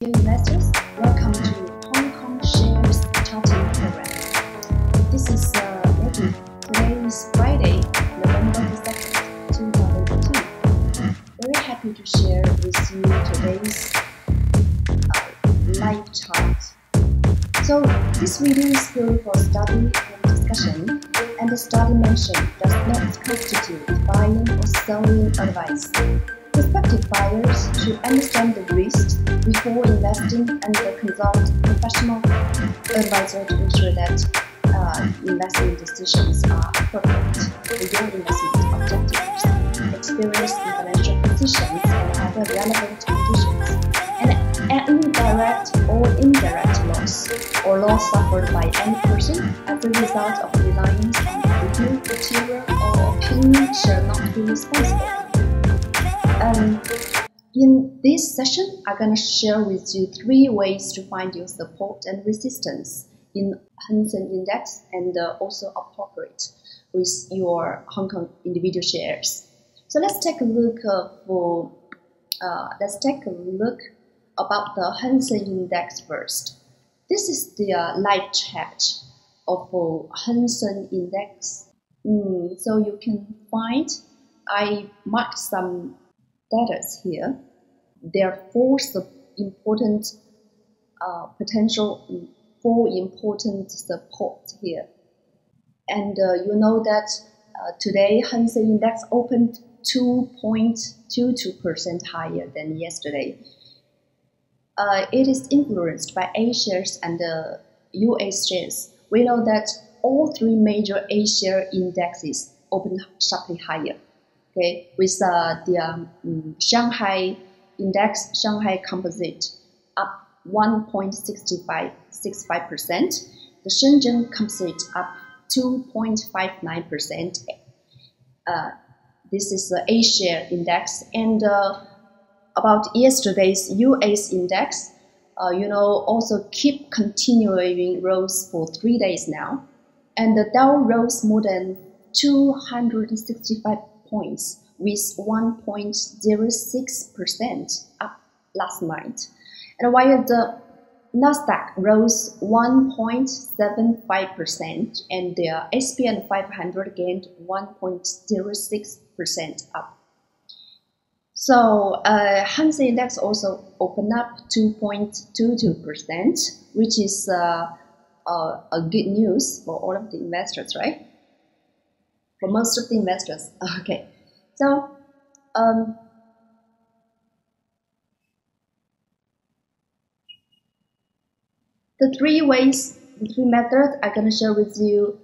Investors, welcome to Hong Kong Shares Charting Program. This is Maggie. Today is Friday, November 2nd, 2018. Very happy to share with you today's live chart. So this video is purely for study and discussion, and the study mentioned does not constitute buying or selling advice. Prospective buyers should understand the risks before investing and consult professional advisor to ensure that investment decisions are appropriate for your investment objectives, experience in financial positions, and other relevant conditions. An indirect or indirect loss or loss suffered by any person as a result of reliance on review material or opinion shall not be responsible. In this session, I'm going to share with you 3 ways to find your support and resistance in Hang Seng Index and also appropriate with your Hong Kong individual shares. So let's take a look about the Hang Seng Index first. This is the live chart of Hang Seng Index. So you can find I marked some data here. There are 4 important support here, and you know that today Hang Seng Index opened 2.22% higher than yesterday. It is influenced by A shares and US shares. We know that all 3 major A share indexes opened sharply higher. Okay, with the Shanghai Index, Shanghai Composite up 1.65%, the Shenzhen Composite up 2.59%. This is the A share index, and about yesterday's US index, also keep continuing rose for 3 days now, and the Dow rose more than 265 points with 1.06% up last night, and while the Nasdaq rose 1.75% and the S&P 500 gained 1.06% up. So Hang Seng Index also opened up 2.22%, which is a good news for all of the investors, right? For most of the investors. Okay, so the 3 methods I'm going to share with you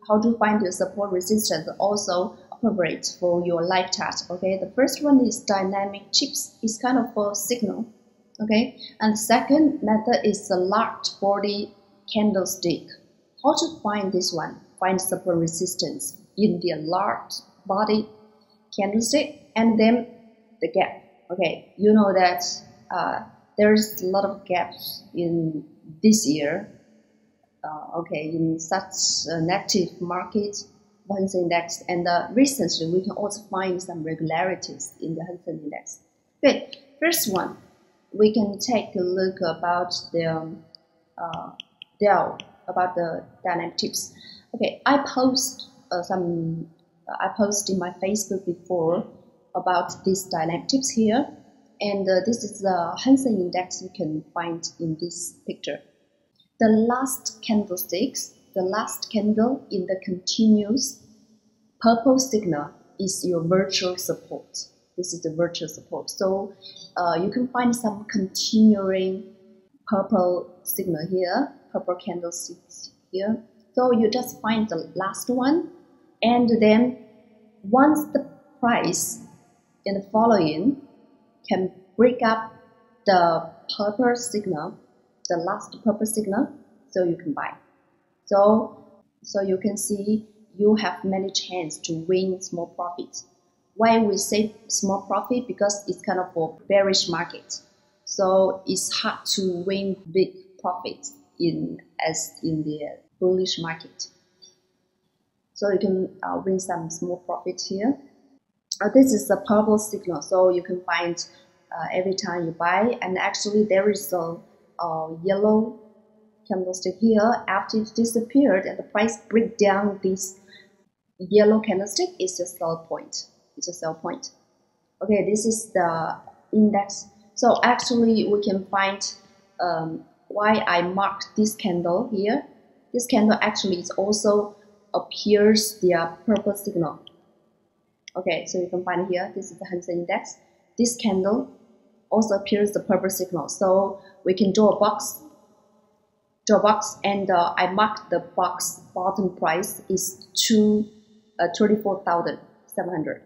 how to find your support resistance, also appropriate for your live chart. Okay, the first one is dynamic chips. It's kind of a signal. Okay, and the second method is the large body candlestick. How to find this one? Find support resistance in the large body candlestick, and then the gap. Okay, you know that there's a lot of gaps in this year. In such an active market, Hang Seng Index, and recently we can also find some regularities in the Hang Seng Index. Okay, first one, we can take a look about the dynamic tips. Okay, I post in my Facebook before about these dynamic tips here, and this is the Hang Seng Index you can find in this picture. The last candlesticks, the last candle in the continuous purple signal is your virtual support. This is the virtual support. So you can find some continuing purple signal here, purple candlesticks here. So you just find the last one, and then once the price in the following can break up the purple signal, the last purple signal, so you can buy. So you can see you have many chances to win small profits. Why we say small profit? Because it's kind of a bearish market, so it's hard to win big profits as in the bullish market. So you can win some small profit here. This is the purple signal, so you can find every time you buy. And actually there is a yellow candlestick here. After it disappeared and the price break down this yellow candlestick, is a sell point. It's a sell point. Okay, this is the index. So actually we can find why I marked this candle here. This candle actually is also appears the purple signal. Okay, so you can find here, this is the Hang Seng Index. This candle also appears the purple signal. So we can draw a box, and I marked the box bottom price is 24,700.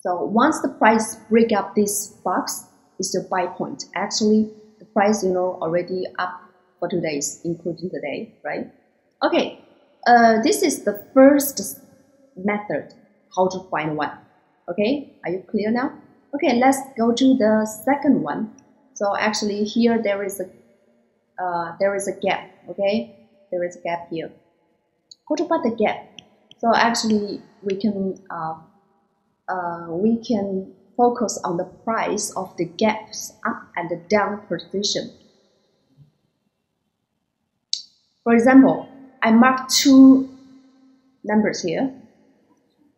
So once the price break up this box, is the buy point. Actually, the price, already up for 2 days, including today, right? Okay, this is the first method how to find one. Okay, are you clear now? Okay, let's go to the second one. So actually here there is a gap. Okay, there is a gap here. What about the gap? So actually we can focus on the price of the gaps up and the down position. For example, I marked two numbers here.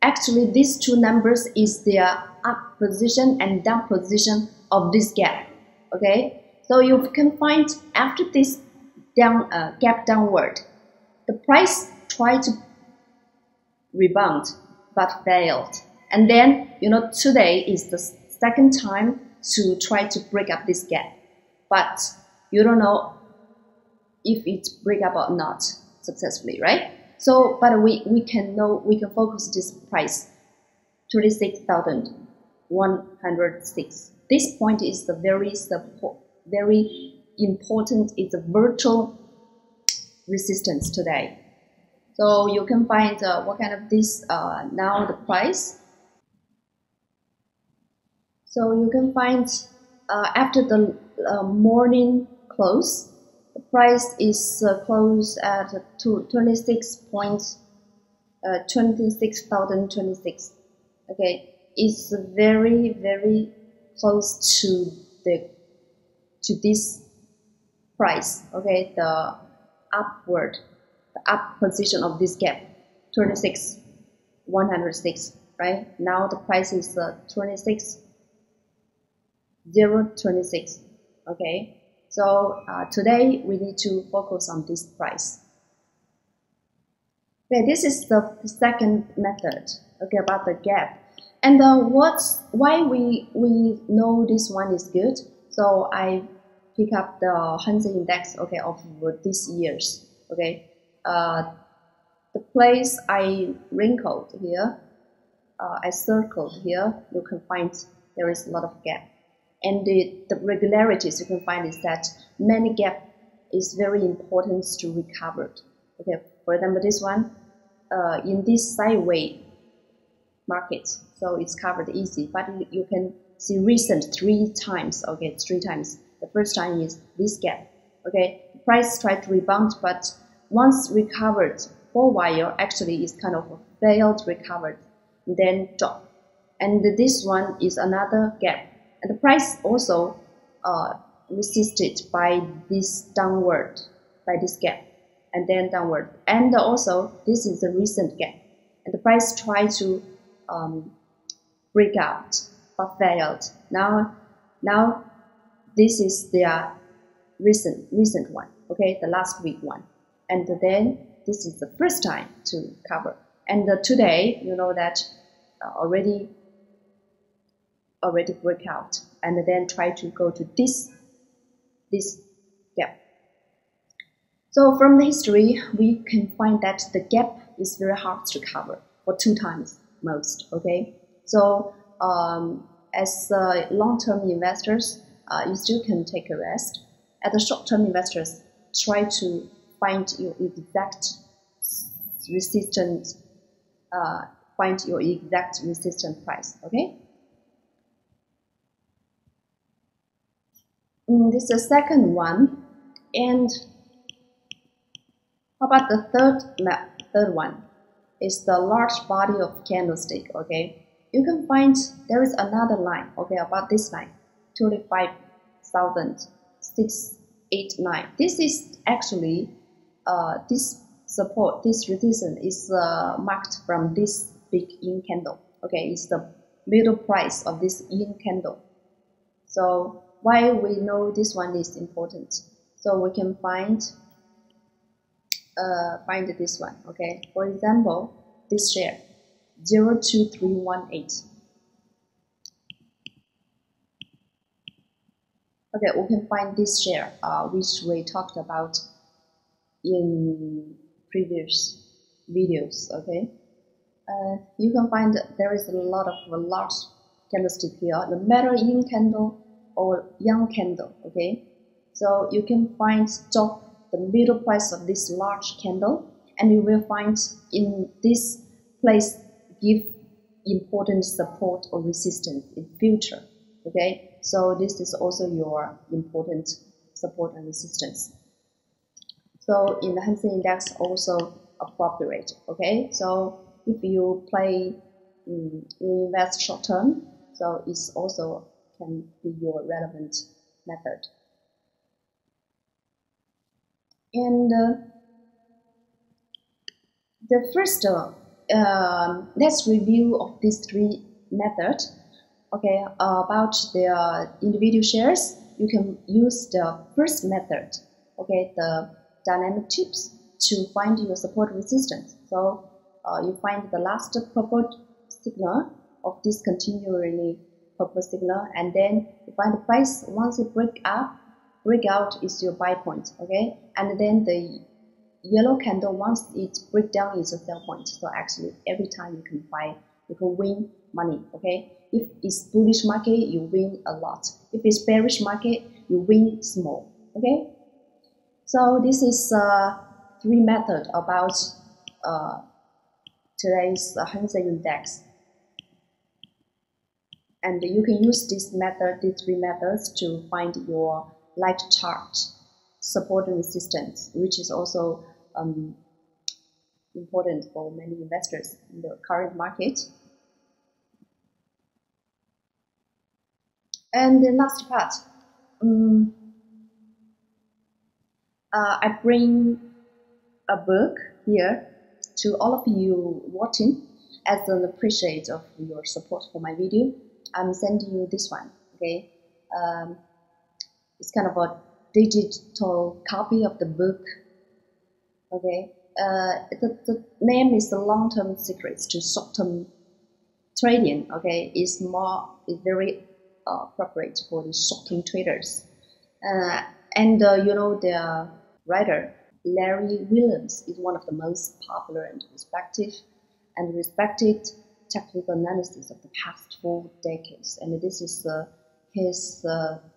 Actually, these two numbers is the up position and down position of this gap. Okay, so you can find after this gap downward, the price tried to rebound but failed. And then, today is the second time to try to break up this gap. But you don't know if it break up or not successfully, right? So, but we can focus this price, 26,106. This point is the very important. It's a virtual resistance today. So you can find what kind of this now the price. So you can find after the morning close, the price is closed at 26,026. Okay, it's very, very close to this price. Okay, the up position of this gap, 26,106. Right now the price is 26,026. Okay, so today we need to focus on this price. Okay, this is the second method. Okay, about the gap. And why we know this one is good? So I pick up the Hang Seng Index. Okay, of these years. Okay, the place I wrinkled here, I circled here. You can find there is a lot of gap. And the regularities you can find is that many gap is very important to recover. Okay, for example, this one in this sideways market, so it's covered easy. But you can see recent 3 times. Okay, 3 times. The first time is this gap. Okay, the price tried to rebound, but once recovered for a while, actually is kind of a failed recovered, then drop. And this one is another gap. And the price also resisted by this downward, by this gap, and then downward. And also, this is a recent gap. And the price tried to break out, but failed. Now this is the recent one. Okay, the last week one. And then this is the first time to cover. And today, you know that already break out, and then try to go to this gap. So from the history, we can find that the gap is very hard to cover for 2 times most. Okay, so as long-term investors, you still can take a rest. As the short-term investors, try to find your exact resistance. Find your exact resistance price. Okay. This is the second one. And how about the third one? Is the large body of candlestick. Okay, you can find there is another line, okay, about this line, 25,689. This is actually this support, this resistance is marked from this big yin candle. Okay, it's the middle price of this yin candle. So why we know this one is important? So we can find this one. Okay, for example, this share 02318. Okay, we can find this share which we talked about in previous videos. Okay, you can find there is a lot of large candlestick here, no matter yin candle or yang candle. Okay, so you can find the middle price of this large candle, and you will find in this place give important support or resistance in future. Okay, so this is also your important support and resistance. So in the Hang Seng Index also appropriate. Okay, so if you play, you invest short term, so it's also can be your relevant method. And the first, let's review of these three methods. Okay, about the individual shares, you can use the first method. Okay, the dynamic tips to find your support resistance. So you find the last purple signal of this continually purple signal, and then you find the price. Once it break out is your buy point. Okay, and then the yellow candle, once it break down, is a sell point. So actually every time you can buy, you can win money. Okay, if it's bullish market, you win a lot. If it's bearish market, you win small. Okay, so this is three methods about today's Hang Seng Index, and you can use these three methods to find your light chart support and resistance, which is also important for many investors in the current market. And the last part, I bring a book here to all of you watching as an appreciate of your support for my video. I'm sending you this one. Okay, it's kind of a digital copy of the book. Okay, the name is The Long-Term Secrets to Short-Term Trading. Okay, it's very appropriate for the short-term traders. And you know, the writer Larry Williams is one of the most popular and respected technical analysis of the past 4 decades, and this is his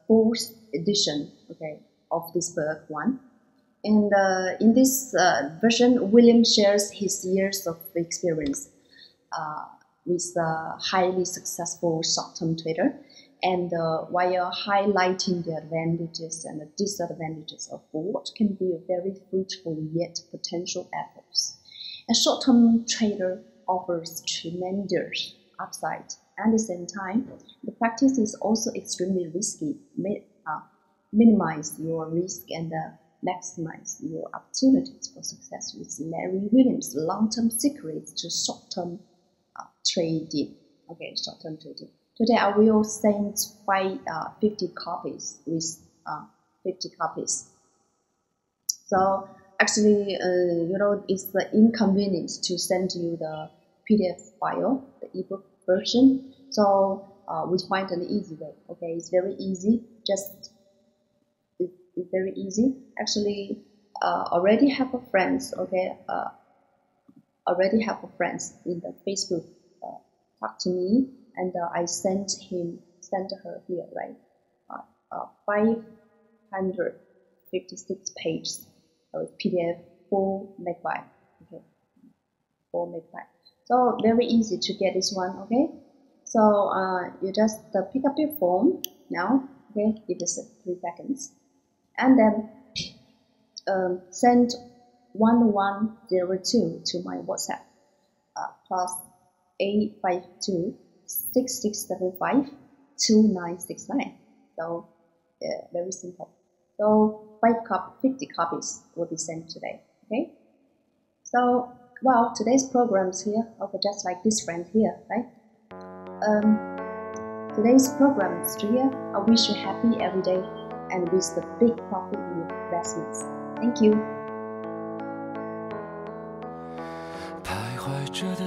4th edition, okay, of this book one. And in this version, William shares his years of experience with a highly successful short-term trader, and while highlighting the advantages and the disadvantages of what can be a very fruitful yet potential efforts. A short-term trader offers tremendous upside. At the same time, the practice is also extremely risky. Minimize your risk and maximize your opportunities for success with Larry Williams' long-term secrets to short-term trading. Okay, short-term trading. Today I will send 50 copies with 50 copies. So actually, you know, it's the inconvenience to send you the PDF file, the ebook version. So we find an easy way. Okay, it's very easy. It's very easy. Actually, already have a friends. Okay, already have a friends in the Facebook talk to me, and I sent her here, right? 556 pages with PDF 4 megabyte. Okay, 4 megabyte. So very easy to get this one. Okay, so you just pick up your phone now. Okay, give us 3 seconds, and then send 1102 to my WhatsApp +852 6675 2969. So very simple. So 50 copies will be sent today. Okay. So well, today's programs here. Okay, just like this friend here, right? Today's program is here. I wish you happy every day and with the big profit in your investments. Thank you.徘徊着的